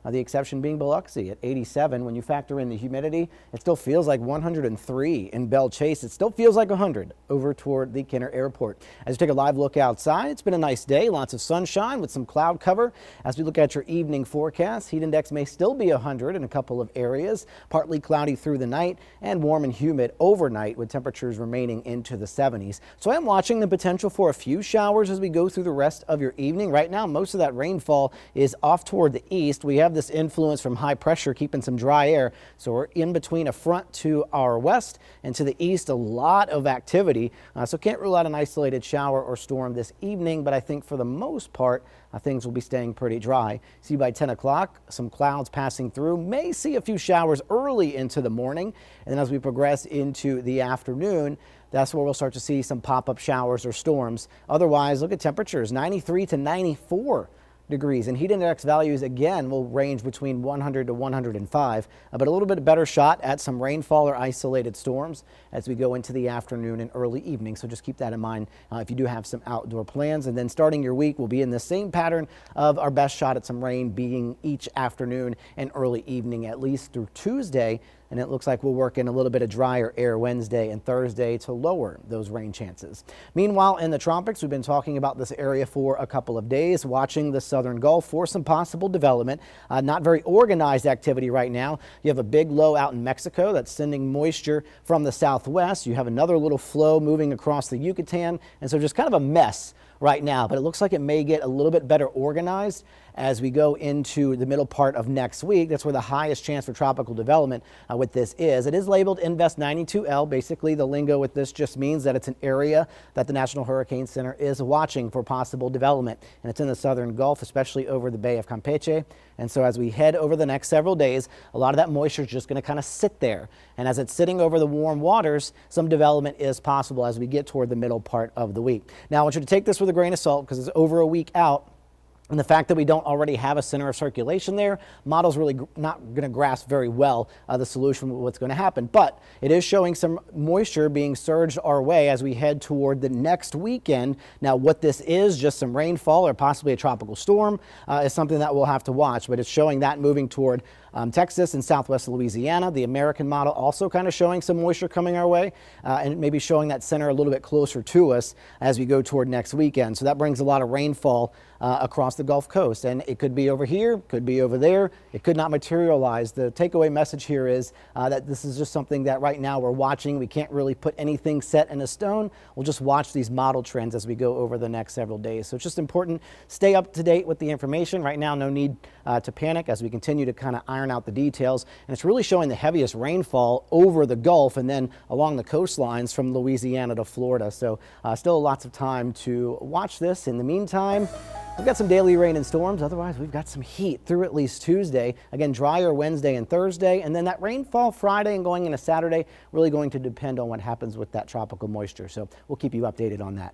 The exception being Biloxi at 87. When you factor in the humidity, it still feels like 103 in Belle Chase. It still feels like 100 over toward the Kenner Airport. As you take a live look outside, it's been a nice day. Lots of sunshine with some cloud cover. As we look at your evening forecast, heat index may still be 100 in a couple of areas. Partly cloudy through the night and warm and humid overnight with temperatures remaining into the 70s. So I am watching the potential for a few showers as we go through the rest of your evening. Right now, most of that rainfall is off toward the east. We have this influence from high pressure keeping some dry air. So we're in between a front to our west and to the east, a lot of activity. So can't rule out an isolated shower or storm this evening, but I think for the most part, things will be staying pretty dry. See by 10 o'clock, some clouds passing through. May see a few showers early into the morning. And then as we progress into the afternoon, that's where we'll start to see some pop-up showers or storms. Otherwise, look at temperatures, 93 to 94 degrees, and heat index values again will range between 100 to 105, but a little bit better shot at some rainfall or isolated storms as we go into the afternoon and early evening. So just keep that in mind if you do have some outdoor plans. And then starting your week will be in the same pattern of our best shot at some rain being each afternoon and early evening, at least through Tuesday. And it looks like we'll work in a little bit of drier air Wednesday and Thursday to lower those rain chances. Meanwhile, in the tropics, we've been talking about this area for a couple of days, watching the southern Gulf for some possible development. Not very organized activity right now. You have a big low out in Mexico that's sending moisture from the southwest. You have another little flow moving across the Yucatan, and so just kind of a mess right now, but it looks like it may get a little bit better organized as we go into the middle part of next week. That's where the highest chance for tropical development with this is. It is labeled Invest 92L. Basically, the lingo with this just means that it's an area that the National Hurricane Center is watching for possible development, and it's in the southern Gulf, especially over the Bay of Campeche. And so as we head over the next several days, a lot of that moisture is just going to kind of sit there. And as it's sitting over the warm waters, some development is possible as we get toward the middle part of the week. Now, I want you to take this with a grain of salt because it's over a week out. And the fact that we don't already have a center of circulation there, models really not going to grasp very well the solution of what's going to happen. But it is showing some moisture being surged our way as we head toward the next weekend. Now, what this is, just some rainfall or possibly a tropical storm, is something that we'll have to watch. But it's showing that moving toward Texas and southwest Louisiana. The American model also kind of showing some moisture coming our way and maybe showing that center a little bit closer to us as we go toward next weekend. So that brings a lot of rainfall across the Gulf Coast, and it could be over here, could be over there. It could not materialize. The takeaway message here is that this is just something that right now we're watching. We can't really put anything set in a stone. We'll just watch these model trends as we go over the next several days. So it's just important, stay up to date with the information. Right now, no need to panic as we continue to kind of iron out the details. And it's really showing the heaviest rainfall over the Gulf and then along the coastlines from Louisiana to Florida. So still lots of time to watch this. In the meantime, we've got some daily rain and storms. Otherwise, we've got some heat through at least Tuesday. Again, drier Wednesday and Thursday. And then that rainfall Friday and going into Saturday, really going to depend on what happens with that tropical moisture. So we'll keep you updated on that.